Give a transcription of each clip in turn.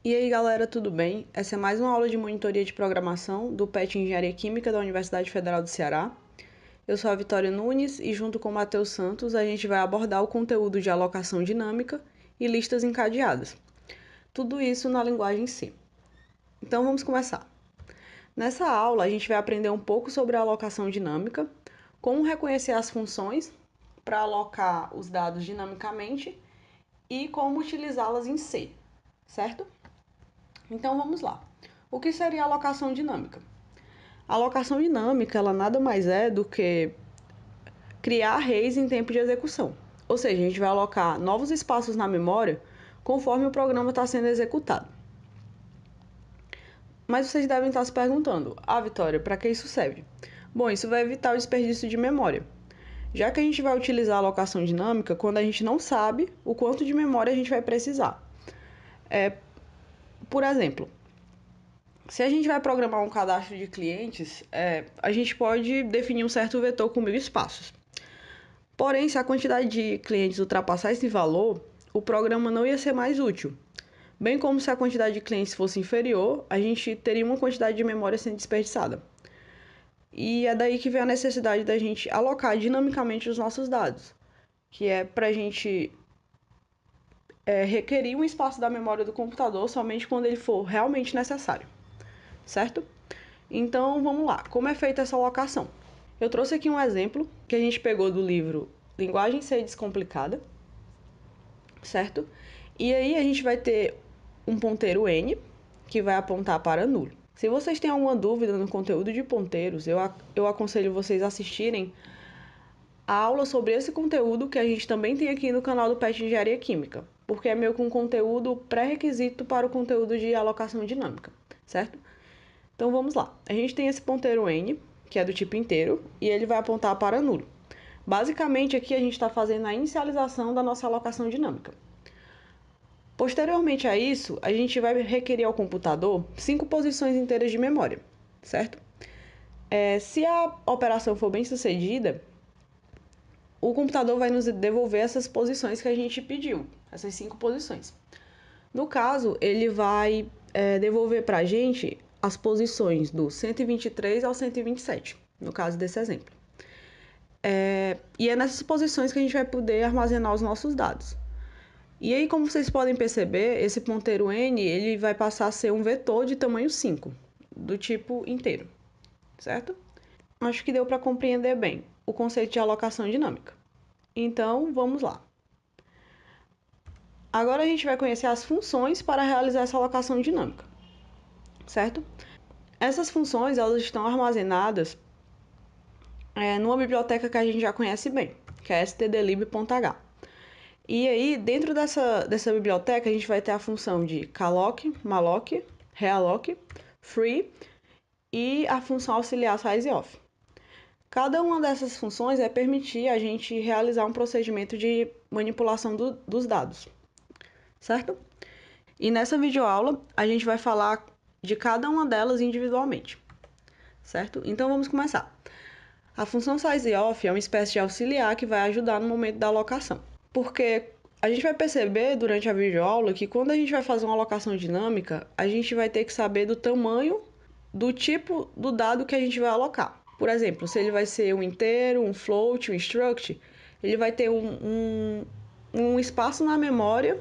E aí galera, tudo bem? Essa é mais uma aula de monitoria de programação do PET Engenharia Química da Universidade Federal do Ceará. Eu sou a Vitória Nunes e junto com o Matheus Santos a gente vai abordar o conteúdo de alocação dinâmica e listas encadeadas. Tudo isso na linguagem C. Então vamos começar. Nessa aula a gente vai aprender um pouco sobre a alocação dinâmica, como reconhecer as funções para alocar os dados dinamicamente e como utilizá-las em C, certo? Então vamos lá. O que seria a alocação dinâmica? A alocação dinâmica, ela nada mais é do que criar arrays em tempo de execução. Ou seja, a gente vai alocar novos espaços na memória conforme o programa está sendo executado. Mas vocês devem estar se perguntando, Vitória, para que isso serve? Bom, isso vai evitar o desperdício de memória, já que a gente vai utilizar a alocação dinâmica quando a gente não sabe o quanto de memória a gente vai precisar. Por exemplo, se a gente vai programar um cadastro de clientes, a gente pode definir um certo vetor com 1000 espaços. Porém, se a quantidade de clientes ultrapassar esse valor, o programa não ia ser mais útil. Bem como se a quantidade de clientes fosse inferior, a gente teria uma quantidade de memória sendo desperdiçada. E é daí que vem a necessidade da gente alocar dinamicamente os nossos dados, que é para a gente requerir um espaço da memória do computador somente quando ele for realmente necessário, certo? Então, vamos lá. Como é feita essa alocação? Eu trouxe aqui um exemplo que a gente pegou do livro Linguagem C Descomplicada, certo? E aí a gente vai ter um ponteiro N, que vai apontar para nulo. Se vocês têm alguma dúvida no conteúdo de ponteiros, eu aconselho vocês assistirem a aula sobre esse conteúdo que a gente também tem aqui no canal do PET Engenharia Química, porque é meio que um conteúdo pré-requisito para o conteúdo de alocação dinâmica, certo? Então vamos lá. A gente tem esse ponteiro N, que é do tipo inteiro, e ele vai apontar para nulo. Basicamente, aqui a gente está fazendo a inicialização da nossa alocação dinâmica. Posteriormente a isso, a gente vai requerer ao computador 5 posições inteiras de memória, certo? Se a operação for bem sucedida, o computador vai nos devolver essas posições que a gente pediu, essas 5 posições. No caso, ele vai devolver para a gente as posições do 123 ao 127, no caso desse exemplo. E é nessas posições que a gente vai poder armazenar os nossos dados. E aí, como vocês podem perceber, esse ponteiro N ele vai passar a ser um vetor de tamanho 5, do tipo inteiro, certo? Acho que deu para compreender bem o conceito de alocação dinâmica. Então, vamos lá. Agora a gente vai conhecer as funções para realizar essa alocação dinâmica, certo? Essas funções elas estão armazenadas numa biblioteca que a gente já conhece bem, que é stdlib.h. E aí, dentro dessa biblioteca, a gente vai ter a função de calloc, malloc, realloc, free e a função auxiliar sizeof. Cada uma dessas funções vai permitir a gente realizar um procedimento de manipulação dos dados, certo? E nessa videoaula, a gente vai falar de cada uma delas individualmente, certo? Então, vamos começar. A função sizeof é uma espécie de auxiliar que vai ajudar no momento da alocação. Porque a gente vai perceber durante a videoaula que quando a gente vai fazer uma alocação dinâmica, a gente vai ter que saber do tamanho do tipo do dado que a gente vai alocar. Por exemplo, se ele vai ser um inteiro, um float, um struct, ele vai ter um espaço na memória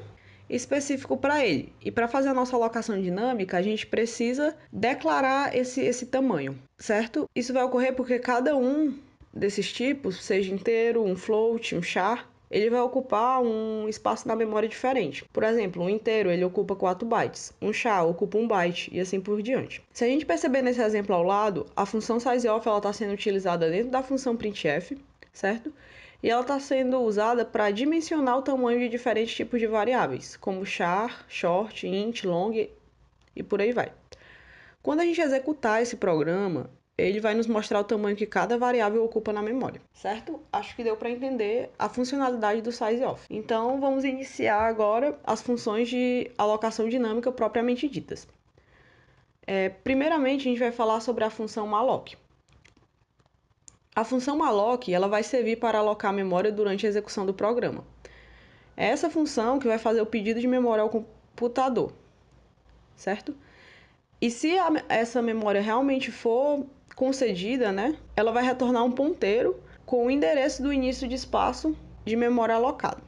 específico para ele. E para fazer a nossa alocação dinâmica, a gente precisa declarar esse tamanho, certo? Isso vai ocorrer porque cada um desses tipos, seja inteiro, um float, um char, ele vai ocupar um espaço na memória diferente. Por exemplo, um inteiro ele ocupa 4 bytes, um char ocupa 1 byte e assim por diante. Se a gente perceber nesse exemplo ao lado, a função sizeof está sendo utilizada dentro da função printf, certo? E ela está sendo usada para dimensionar o tamanho de diferentes tipos de variáveis, como char, short, int, long e por aí vai. Quando a gente executar esse programa, ele vai nos mostrar o tamanho que cada variável ocupa na memória, certo? Acho que deu para entender a funcionalidade do sizeof. Então, vamos iniciar agora as funções de alocação dinâmica propriamente ditas. Primeiramente, a gente vai falar sobre a função malloc. A função malloc ela vai servir para alocar memória durante a execução do programa. É essa função que vai fazer o pedido de memória ao computador. certo? E se essa memória realmente for concedida, né, ela vai retornar um ponteiro com o endereço do início de espaço de memória alocado,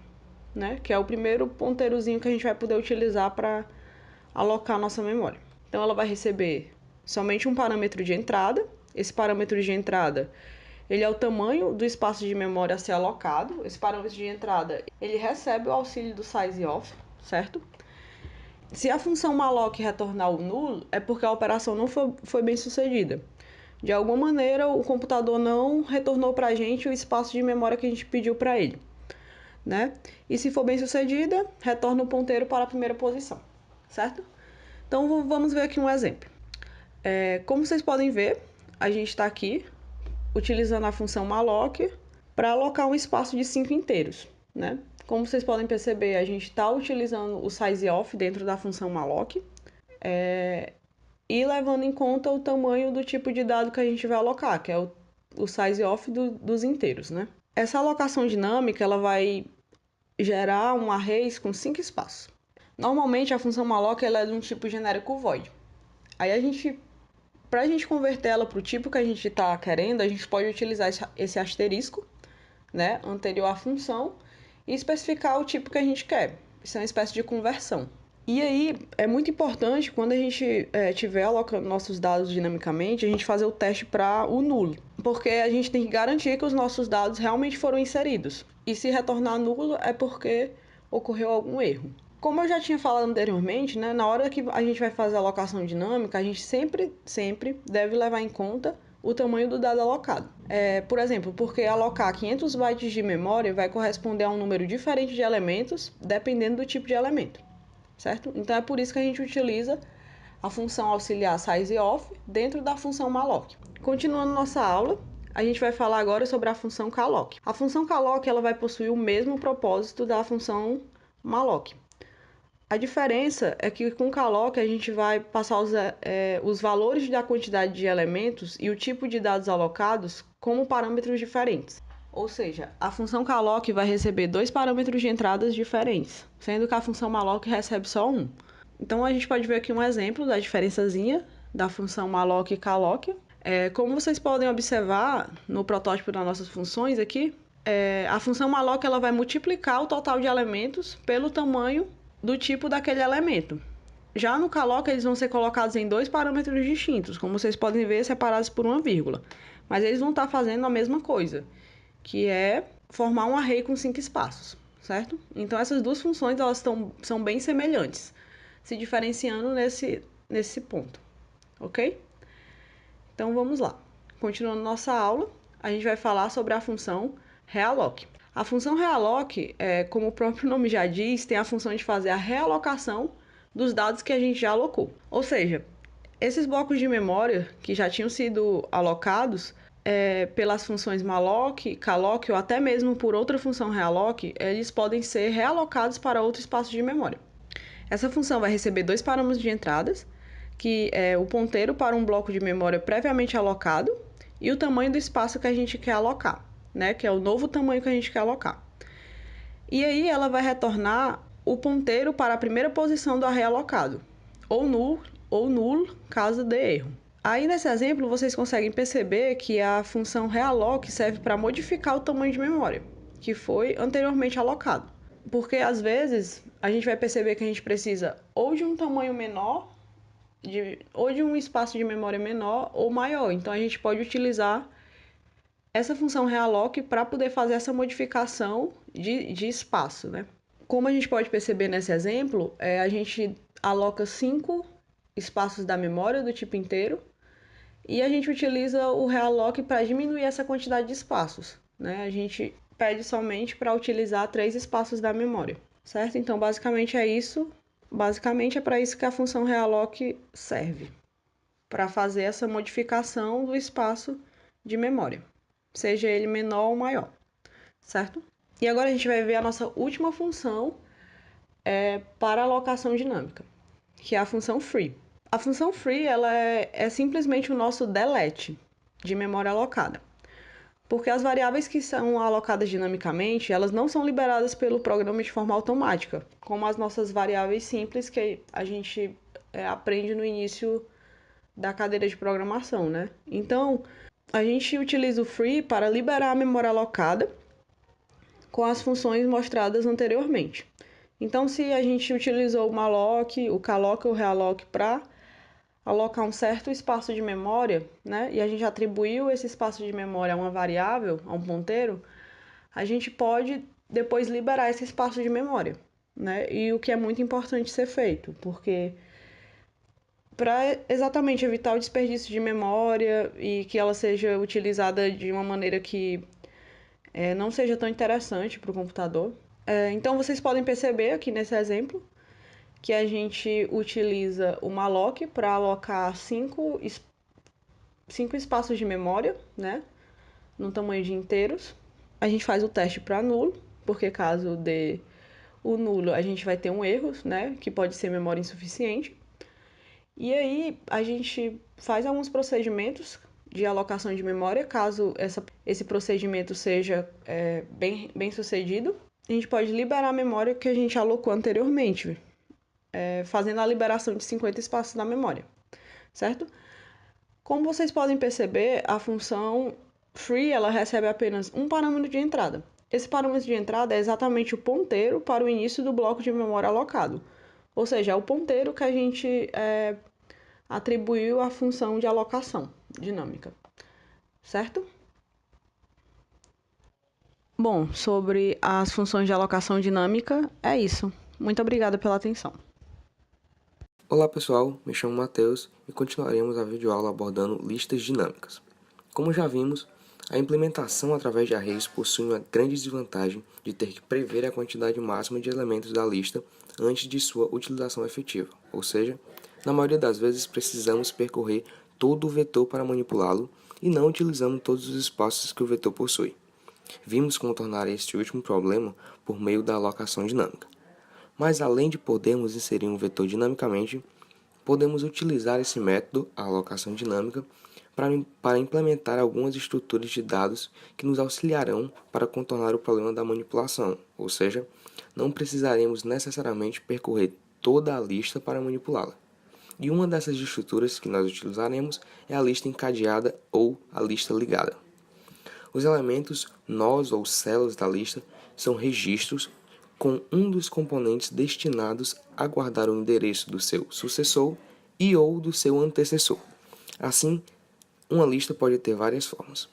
né, que é o primeiro ponteirozinho que a gente vai poder utilizar para alocar a nossa memória. Então ela vai receber somente um parâmetro de entrada. Esse parâmetro de entrada, ele é o tamanho do espaço de memória a ser alocado. Esse parâmetro de entrada, ele recebe o auxílio do sizeof, certo? Se a função malloc retornar o nulo, é porque a operação não foi bem sucedida. De alguma maneira, o computador não retornou para a gente o espaço de memória que a gente pediu para ele, né? E se for bem sucedida, retorna o ponteiro para a primeira posição, certo? Então, vamos ver aqui um exemplo. Como vocês podem ver, a gente está aqui utilizando a função malloc para alocar um espaço de 5 inteiros, né? Como vocês podem perceber, a gente está utilizando o sizeof dentro da função malloc e levando em conta o tamanho do tipo de dado que a gente vai alocar, que é o sizeof dos inteiros, né? Essa alocação dinâmica ela vai gerar um array com 5 espaços. Normalmente a função malloc ela é de um tipo genérico void. Aí para a gente converter ela para o tipo que a gente está querendo, a gente pode utilizar esse asterisco, né, anterior à função, e especificar o tipo que a gente quer. Isso é uma espécie de conversão. E aí é muito importante, quando a gente estiver alocando nossos dados dinamicamente, a gente fazer o teste para o nulo, porque a gente tem que garantir que os nossos dados realmente foram inseridos. E se retornar nulo é porque ocorreu algum erro. Como eu já tinha falado anteriormente, né, na hora que a gente vai fazer a alocação dinâmica, a gente sempre deve levar em conta o tamanho do dado alocado. Por exemplo, porque alocar 500 bytes de memória vai corresponder a um número diferente de elementos, dependendo do tipo de elemento, certo? Então é por isso que a gente utiliza a função auxiliar sizeof dentro da função malloc. Continuando nossa aula, a gente vai falar agora sobre a função calloc. A função calloc ela vai possuir o mesmo propósito da função malloc. A diferença é que com o calloc a gente vai passar os valores da quantidade de elementos e o tipo de dados alocados como parâmetros diferentes. Ou seja, a função calloc vai receber 2 parâmetros de entradas diferentes, sendo que a função malloc recebe só um. Então a gente pode ver aqui um exemplo da diferençazinha da função malloc e calloc. Como vocês podem observar no protótipo das nossas funções aqui, a função malloc ela vai multiplicar o total de elementos pelo tamanho do tipo daquele elemento. Já no calloc, eles vão ser colocados em 2 parâmetros distintos, como vocês podem ver, separados por uma vírgula. Mas eles vão estar fazendo a mesma coisa, que é formar um array com 5 espaços, certo? Então, essas duas funções elas são bem semelhantes, se diferenciando nesse ponto, ok? Então, vamos lá. Continuando nossa aula, a gente vai falar sobre a função realloc. A função realloc, como o próprio nome já diz, tem a função de fazer a realocação dos dados que a gente já alocou. Ou seja, esses blocos de memória que já tinham sido alocados pelas funções malloc, calloc ou até mesmo por outra função realloc, eles podem ser realocados para outro espaço de memória. Essa função vai receber 2 parâmetros de entradas, que é o ponteiro para um bloco de memória previamente alocado e o tamanho do espaço que a gente quer alocar, né, que é o novo tamanho que a gente quer alocar. E aí ela vai retornar o ponteiro para a primeira posição do array alocado, ou null caso dê erro. Aí nesse exemplo vocês conseguem perceber que a função realloc serve para modificar o tamanho de memória, que foi anteriormente alocado. Porque às vezes a gente vai perceber que a gente precisa ou de um tamanho menor, ou de um espaço de memória menor ou maior. Então a gente pode utilizar essa função realloc para poder fazer essa modificação de espaço, né? Como a gente pode perceber nesse exemplo, a gente aloca 5 espaços da memória do tipo inteiro e a gente utiliza o realloc para diminuir essa quantidade de espaços, né? A gente pede somente para utilizar 3 espaços da memória, certo? Então, basicamente é isso. Basicamente é para isso que a função realloc serve, para fazer essa modificação do espaço de memória, seja ele menor ou maior, certo? E agora a gente vai ver a nossa última função para alocação dinâmica, que é a função free. A função free ela é simplesmente o nosso delete de memória alocada, porque as variáveis que são alocadas dinamicamente, elas não são liberadas pelo programa de forma automática, como as nossas variáveis simples que a gente aprende no início da cadeira de programação, né? Então, a gente utiliza o free para liberar a memória alocada com as funções mostradas anteriormente. Então, se a gente utilizou o malloc, o calloc ou o realloc para alocar um certo espaço de memória, né, e a gente atribuiu esse espaço de memória a uma variável, a um ponteiro, a gente pode depois liberar esse espaço de memória, né? E o que é muito importante ser feito, porque para exatamente evitar o desperdício de memória e que ela seja utilizada de uma maneira que não seja tão interessante para o computador. Então vocês podem perceber aqui nesse exemplo que a gente utiliza o malloc para alocar cinco espaços de memória, né, no tamanho de inteiros. A gente faz o teste para nulo, porque caso dê o nulo, a gente vai ter um erro, né, que pode ser memória insuficiente. E aí a gente faz alguns procedimentos de alocação de memória, caso esse procedimento seja bem sucedido. A gente pode liberar a memória que a gente alocou anteriormente, fazendo a liberação de 50 espaços da memória, certo? Como vocês podem perceber, a função free ela recebe apenas um parâmetro de entrada. Esse parâmetro de entrada é exatamente o ponteiro para o início do bloco de memória alocado, ou seja, é o ponteiro que a gente atribuiu à função de alocação dinâmica, certo? Bom, sobre as funções de alocação dinâmica, é isso. Muito obrigada pela atenção. Olá pessoal, me chamo Matheus e continuaremos a videoaula abordando listas dinâmicas. Como já vimos, a implementação através de arrays possui uma grande desvantagem de ter que prever a quantidade máxima de elementos da lista antes de sua utilização efetiva, ou seja, na maioria das vezes precisamos percorrer todo o vetor para manipulá-lo e não utilizamos todos os espaços que o vetor possui. Vimos contornar este último problema por meio da alocação dinâmica. Mas além de podermos inserir um vetor dinamicamente, podemos utilizar esse método, a alocação dinâmica, para implementar algumas estruturas de dados que nos auxiliarão para contornar o problema da manipulação, ou seja, não precisaremos necessariamente percorrer toda a lista para manipulá-la. E uma dessas estruturas que nós utilizaremos é a lista encadeada ou a lista ligada. Os elementos nós ou celos da lista são registros com um dos componentes destinados a guardar o endereço do seu sucessor e ou do seu antecessor. Assim, uma lista pode ter várias formas.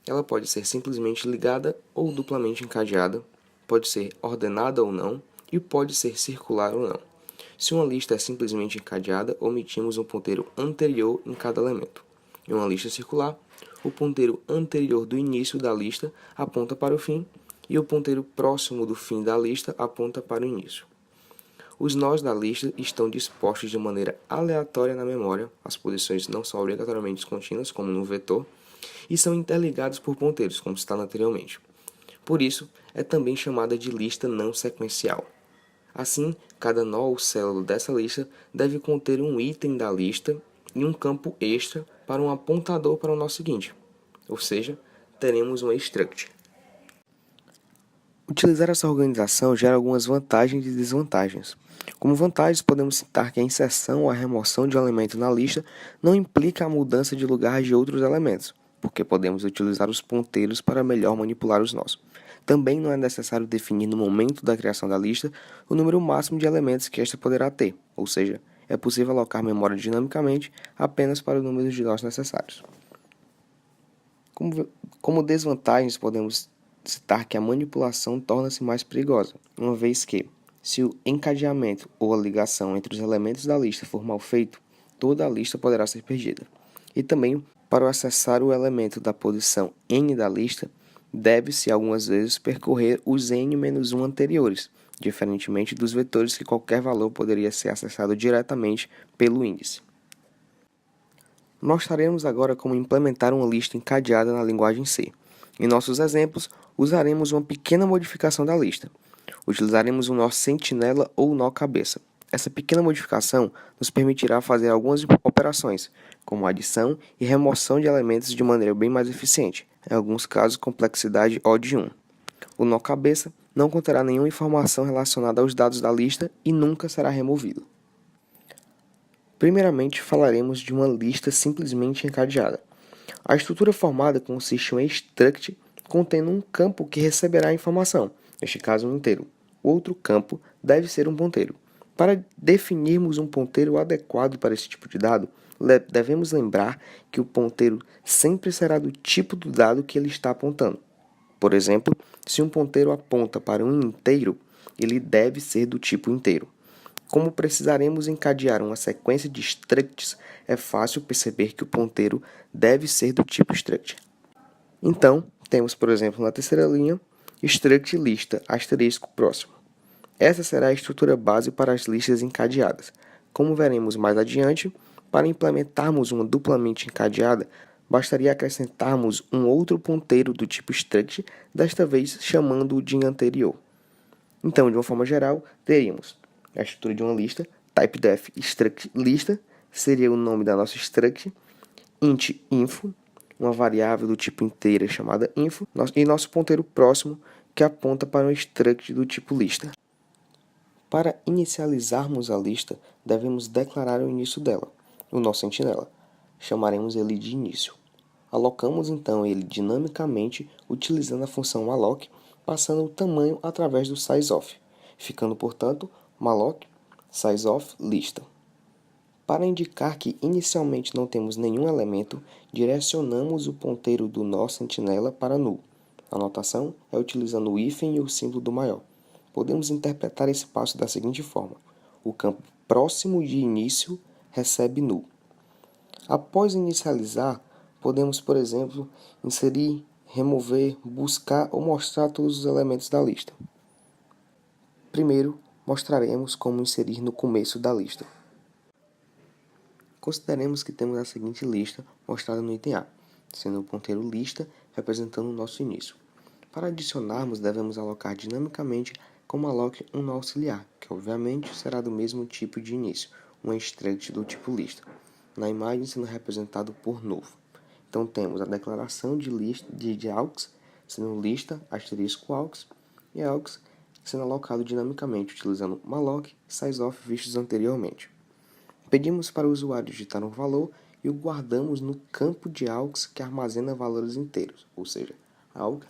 Ela pode ser simplesmente ligada ou duplamente encadeada, pode ser ordenada ou não, e pode ser circular ou não. Se uma lista é simplesmente encadeada, omitimos um ponteiro anterior em cada elemento. Em uma lista circular, o ponteiro anterior do início da lista aponta para o fim, e o ponteiro próximo do fim da lista aponta para o início. Os nós da lista estão dispostos de maneira aleatória na memória, as posições não são obrigatoriamente contínuas, como no vetor, e são interligados por ponteiros, como citado anteriormente. Por isso, é também chamada de lista não sequencial. Assim, cada nó ou célula dessa lista deve conter um item da lista e um campo extra para um apontador para o nó seguinte, ou seja, teremos um struct. Utilizar essa organização gera algumas vantagens e desvantagens. Como vantagens, podemos citar que a inserção ou a remoção de um elemento na lista não implica a mudança de lugar de outros elementos, porque podemos utilizar os ponteiros para melhor manipular os nós. Também não é necessário definir no momento da criação da lista o número máximo de elementos que esta poderá ter, ou seja, é possível alocar memória dinamicamente apenas para o número de nós necessários. Como desvantagens, podemos citar que a manipulação torna-se mais perigosa, uma vez que, se o encadeamento ou a ligação entre os elementos da lista for mal feito, toda a lista poderá ser perdida. E também, para acessar o elemento da posição n da lista, deve-se algumas vezes percorrer os n-1 anteriores, diferentemente dos vetores que qualquer valor poderia ser acessado diretamente pelo índice. Mostraremos agora como implementar uma lista encadeada na linguagem C. Em nossos exemplos, usaremos uma pequena modificação da lista. Utilizaremos o nó sentinela ou nó cabeça. Essa pequena modificação nos permitirá fazer algumas operações, como adição e remoção de elementos de maneira bem mais eficiente, em alguns casos complexidade O de 1. O nó cabeça não conterá nenhuma informação relacionada aos dados da lista e nunca será removido. Primeiramente, falaremos de uma lista simplesmente encadeada. A estrutura formada consiste em um struct contendo um campo que receberá a informação, neste caso um inteiro. O outro campo deve ser um ponteiro. Para definirmos um ponteiro adequado para esse tipo de dado, devemos lembrar que o ponteiro sempre será do tipo do dado que ele está apontando. Por exemplo, se um ponteiro aponta para um inteiro, ele deve ser do tipo inteiro. Como precisaremos encadear uma sequência de structs, é fácil perceber que o ponteiro deve ser do tipo struct. Então, temos, por exemplo, na terceira linha, struct lista asterisco próximo. Essa será a estrutura base para as listas encadeadas. Como veremos mais adiante, para implementarmos uma duplamente encadeada, bastaria acrescentarmos um outro ponteiro do tipo struct, desta vez chamando-o de anterior. Então, de uma forma geral, teríamos a estrutura de uma lista, typedef struct lista, seria o nome da nossa struct, int info, uma variável do tipo inteira chamada info, e nosso ponteiro próximo, que aponta para um struct do tipo lista. Para inicializarmos a lista, devemos declarar o início dela, o nosso sentinela. Chamaremos ele de início. Alocamos então ele dinamicamente utilizando a função alloc, passando o tamanho através do sizeof, ficando, portanto, malloc sizeof lista. Para indicar que inicialmente não temos nenhum elemento, direcionamos o ponteiro do nosso sentinela para null. A notação é utilizando o hífen e o símbolo do maior. Podemos interpretar esse passo da seguinte forma: o campo próximo de início recebe null. Após inicializar, podemos, por exemplo, inserir, remover, buscar ou mostrar todos os elementos da lista. Primeiro, mostraremos como inserir no começo da lista. Consideremos que temos a seguinte lista mostrada no item A, sendo o ponteiro lista representando o nosso início. Para adicionarmos, devemos alocar dinamicamente como alloc um nó auxiliar, que obviamente será do mesmo tipo de início, um struct do tipo lista, na imagem sendo representado por novo. Então temos a declaração de lista de aux, sendo lista asterisco aux, e aux sendo alocado dinamicamente utilizando malloc e sizeof vistos anteriormente. Pedimos para o usuário digitar um valor e o guardamos no campo de aux que armazena valores inteiros, ou seja, aug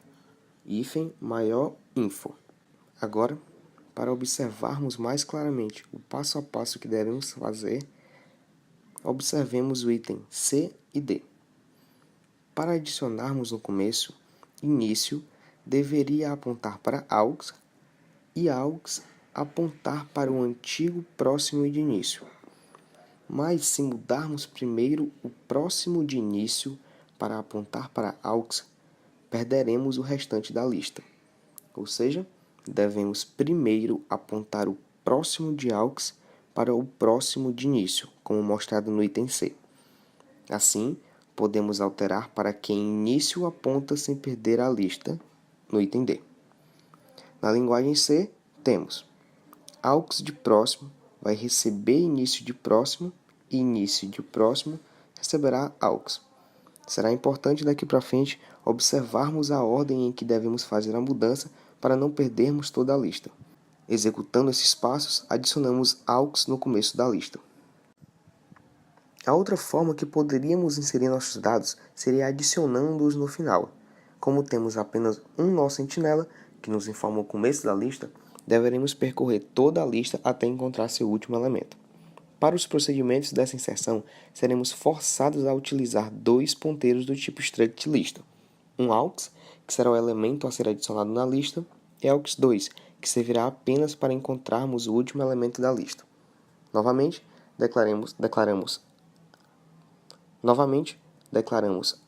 hífen maior info. Agora, para observarmos mais claramente o passo a passo que devemos fazer, observemos o item C e D. Para adicionarmos no começo, início deveria apontar para aux e aux apontar para o antigo próximo de início. Mas se mudarmos primeiro o próximo de início para apontar para aux, perderemos o restante da lista. Ou seja, devemos primeiro apontar o próximo de aux para o próximo de início, como mostrado no item C. Assim, podemos alterar para que início aponta sem perder a lista no item D. Na linguagem C, temos aux de próximo vai receber início de próximo e início de próximo receberá aux. Será importante daqui para frente observarmos a ordem em que devemos fazer a mudança para não perdermos toda a lista. Executando esses passos, adicionamos aux no começo da lista. A outra forma que poderíamos inserir nossos dados seria adicionando-os no final. Como temos apenas um nó sentinela, que nos informa o começo da lista, deveremos percorrer toda a lista até encontrar seu último elemento. Para os procedimentos dessa inserção, seremos forçados a utilizar dois ponteiros do tipo struct lista. Um aux, que será o elemento a ser adicionado na lista, e aux2, que servirá apenas para encontrarmos o último elemento da lista. Novamente, declaramos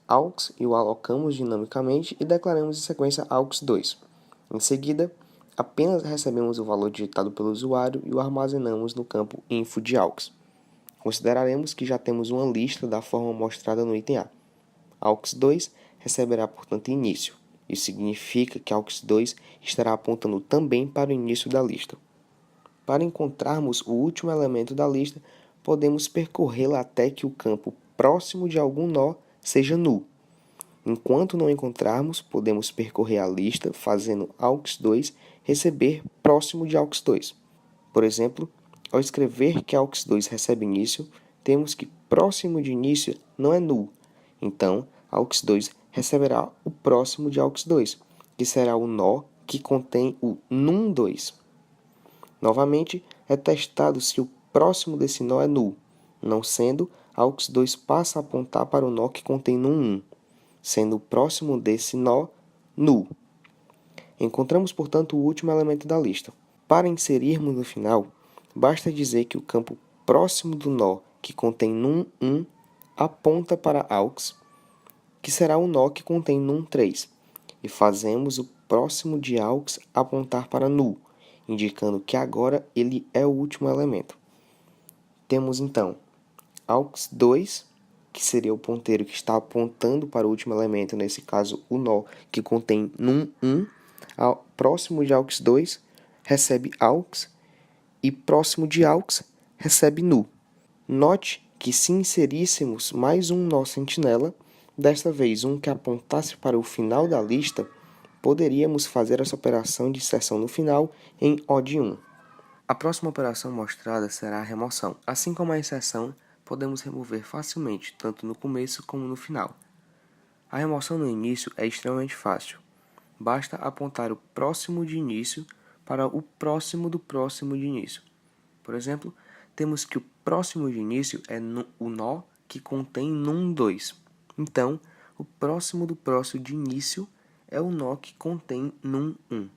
aux e o alocamos dinamicamente e declaramos em sequência aux2. Em seguida, apenas recebemos o valor digitado pelo usuário e o armazenamos no campo info de aux. Consideraremos que já temos uma lista da forma mostrada no item A. aux2 receberá, portanto, início. Isso significa que aux2 estará apontando também para o início da lista. Para encontrarmos o último elemento da lista, podemos percorrê-la até que o campo próximo de algum nó seja null. Enquanto não encontrarmos, podemos percorrer a lista fazendo aux2 receber próximo de aux2. Por exemplo, ao escrever que aux2 recebe início, temos que próximo de início não é null. Então, AUX2 receberá o próximo de AUX2, que será o nó que contém o num2. Novamente, é testado se o próximo desse nó é null. Não sendo, AUX2 passa a apontar para o nó que contém num1, sendo o próximo desse nó null. Encontramos, portanto, o último elemento da lista. Para inserirmos no final, basta dizer que o campo próximo do nó que contém num1 aponta para AUX, que será o nó que contém num3, e fazemos o próximo de AUX apontar para null, indicando que agora ele é o último elemento. Temos então AUX2, que seria o ponteiro que está apontando para o último elemento, nesse caso o nó que contém num1, próximo de AUX2 recebe AUX, e próximo de AUX recebe null. Note que se inseríssemos mais um nó sentinela, desta vez um que apontasse para o final da lista, poderíamos fazer essa operação de inserção no final em O de 1. A próxima operação mostrada será a remoção. Assim como a inserção, podemos remover facilmente, tanto no começo como no final. A remoção no início é extremamente fácil. Basta apontar o próximo de início para o próximo do próximo de início. Por exemplo, temos que o próximo de início é o nó que contém num2. Então, o próximo do próximo de início é o nó que contém num1.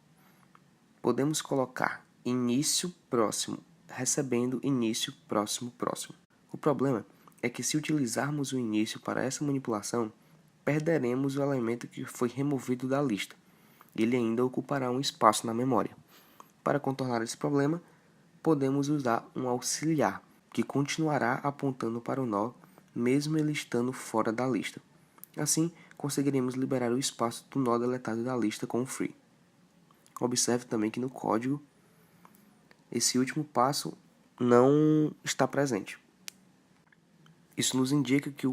Podemos colocar início próximo, recebendo início próximo próximo. O problema é que se utilizarmos o início para essa manipulação, perderemos o elemento que foi removido da lista. Ele ainda ocupará um espaço na memória. Para contornar esse problema, podemos usar um auxiliar, que continuará apontando para o nó, mesmo ele estando fora da lista. Assim, conseguiremos liberar o espaço do nó deletado da lista com o free. Observe também que no código, esse último passo não está presente. Isso nos indica que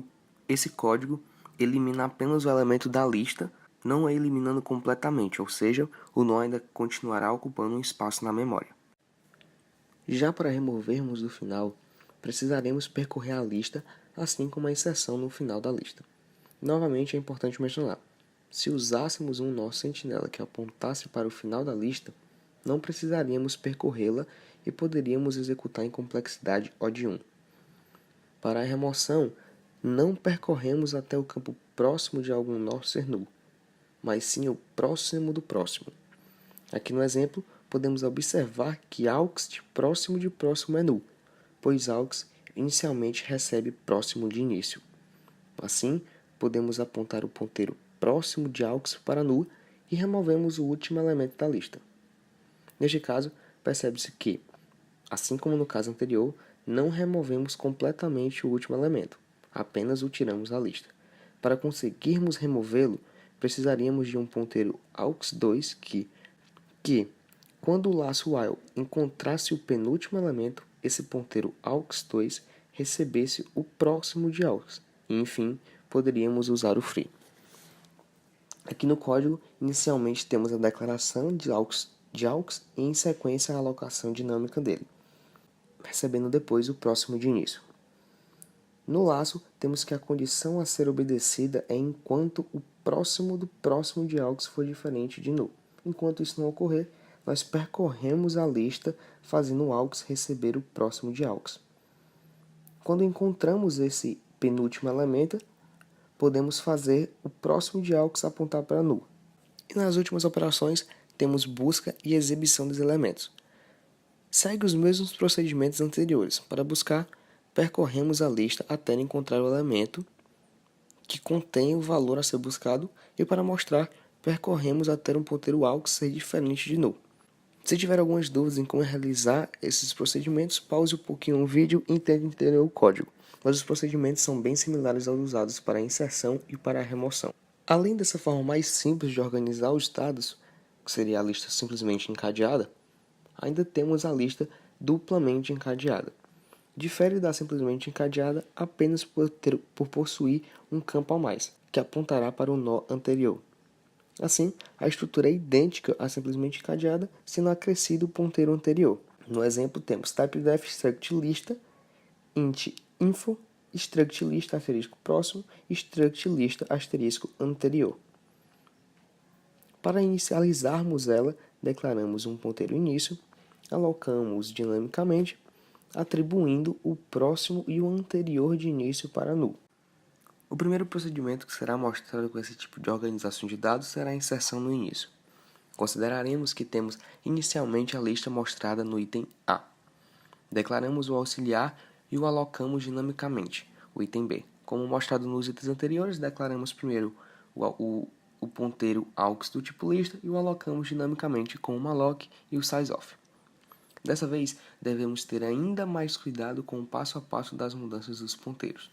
esse código elimina apenas o elemento da lista, não é eliminando completamente, ou seja, o nó ainda continuará ocupando um espaço na memória. Já para removermos do final, precisaremos percorrer a lista, assim como a inserção no final da lista. Novamente é importante mencionar, se usássemos um nó sentinela que apontasse para o final da lista, não precisaríamos percorrê-la e poderíamos executar em complexidade O de 1. Para a remoção, não percorremos até o campo próximo de algum nó ser null, mas sim o próximo do próximo. Aqui no exemplo, podemos observar que AUX de próximo é null, pois AUX inicialmente recebe próximo de início. Assim, podemos apontar o ponteiro próximo de AUX para null e removemos o último elemento da lista. Neste caso, percebe-se que, assim como no caso anterior, não removemos completamente o último elemento, apenas o tiramos da lista. Para conseguirmos removê-lo, precisaríamos de um ponteiro AUX2 que, quando o laço while encontrasse o penúltimo elemento, esse ponteiro AUX2 recebesse o próximo de AUX, e enfim, poderíamos usar o free. Aqui no código, inicialmente temos a declaração de AUX e em sequência a alocação dinâmica dele, recebendo depois o próximo de início. No laço, temos que a condição a ser obedecida é enquanto o próximo do próximo de AUX for diferente de null. Enquanto isso não ocorrer, nós percorremos a lista fazendo o AUX receber o próximo de AUX. Quando encontramos esse penúltimo elemento, podemos fazer o próximo de AUX apontar para null. E nas últimas operações, temos busca e exibição dos elementos. Segue os mesmos procedimentos anteriores. Para buscar, percorremos a lista até encontrar o elemento que contém o valor a ser buscado e para mostrar, percorremos até um ponteiro AUX ser diferente de null. Se tiver algumas dúvidas em como realizar esses procedimentos, pause um pouquinho o vídeo e tente entender o código, mas os procedimentos são bem similares aos usados para a inserção e para a remoção. Além dessa forma mais simples de organizar os dados, que seria a lista simplesmente encadeada, ainda temos a lista duplamente encadeada. Difere da simplesmente encadeada apenas por possuir um campo a mais, que apontará para o nó anterior. Assim, a estrutura é idêntica à simplesmente encadeada, sendo acrescido o ponteiro anterior. No exemplo, temos typedef struct lista int info, struct lista asterisco próximo, struct lista asterisco anterior. Para inicializarmos ela, declaramos um ponteiro início, alocamos dinamicamente, atribuindo o próximo e o anterior de início para null. O primeiro procedimento que será mostrado com esse tipo de organização de dados será a inserção no início. Consideraremos que temos inicialmente a lista mostrada no item A. Declaramos o auxiliar e o alocamos dinamicamente, o item B. Como mostrado nos itens anteriores, declaramos primeiro o ponteiro aux do tipo lista e o alocamos dinamicamente com o malloc e o sizeof. Dessa vez, devemos ter ainda mais cuidado com o passo a passo das mudanças dos ponteiros.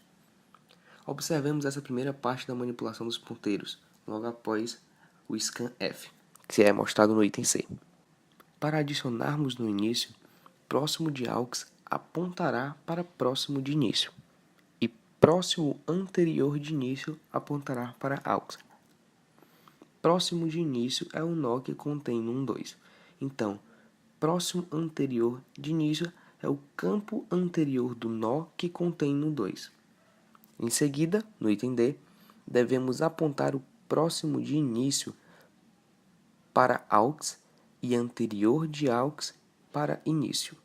Observemos essa primeira parte da manipulação dos ponteiros, logo após o scanf, que é mostrado no item C. Para adicionarmos no início, próximo de aux apontará para próximo de início, e próximo anterior de início apontará para aux. Próximo de início é o nó que contém num2. Então, próximo anterior de início é o campo anterior do nó que contém num2. Em seguida, no item D, devemos apontar o próximo de início para aux e anterior de aux para início.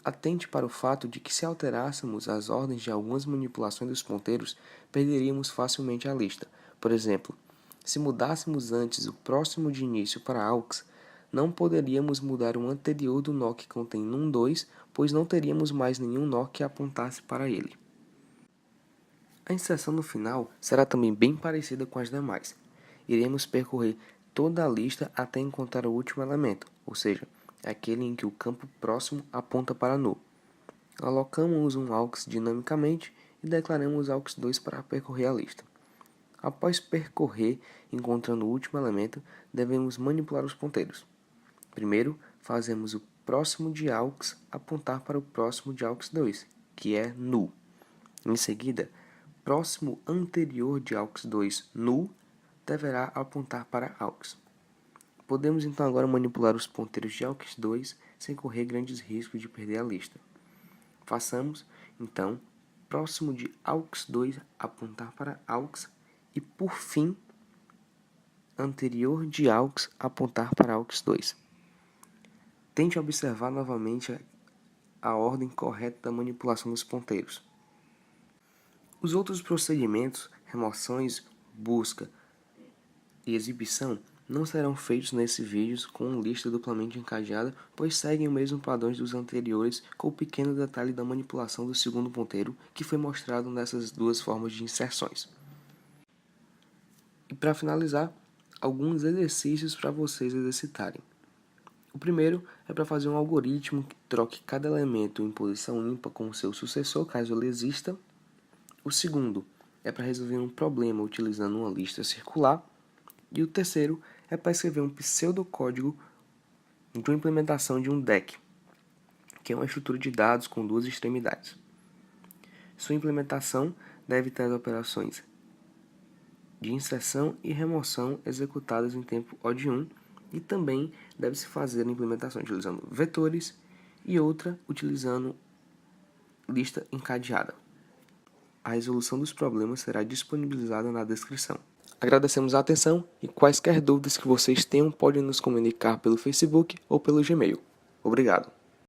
Atente para o fato de que se alterássemos as ordens de algumas manipulações dos ponteiros, perderíamos facilmente a lista. Por exemplo, se mudássemos antes o próximo de início para aux, não poderíamos mudar o anterior do nó que contém num2, pois não teríamos mais nenhum nó que apontasse para ele. A inserção no final será também bem parecida com as demais. Iremos percorrer toda a lista até encontrar o último elemento, ou seja, aquele em que o campo próximo aponta para null. Alocamos um aux dinamicamente e declaramos aux2 para percorrer a lista. Após percorrer, encontrando o último elemento, devemos manipular os ponteiros. Primeiro, fazemos o próximo de aux apontar para o próximo de aux2, que é null. Em seguida, próximo anterior de aux2 null deverá apontar para aux. Podemos então agora manipular os ponteiros de aux2 sem correr grandes riscos de perder a lista. Façamos, então, próximo de aux2 apontar para aux e, por fim, anterior de aux apontar para aux2. Tente observar novamente a ordem correta da manipulação dos ponteiros. Os outros procedimentos, remoções, busca e exibição, não serão feitos nesse vídeo com lista duplamente encadeada, pois seguem o mesmo padrão dos anteriores, com o pequeno detalhe da manipulação do segundo ponteiro, que foi mostrado nessas duas formas de inserções. E para finalizar, alguns exercícios para vocês exercitarem. O primeiro é para fazer um algoritmo que troque cada elemento em posição ímpar com o seu sucessor, caso ele exista. O segundo é para resolver um problema utilizando uma lista circular. E o terceiro é para escrever um pseudocódigo de uma implementação de um DEC, que é uma estrutura de dados com duas extremidades. Sua implementação deve ter as operações de inserção e remoção executadas em tempo O(1) e também deve-se fazer a implementação utilizando vetores e outra utilizando lista encadeada. A resolução dos problemas será disponibilizada na descrição. Agradecemos a atenção e quaisquer dúvidas que vocês tenham podem nos comunicar pelo Facebook ou pelo Gmail. Obrigado.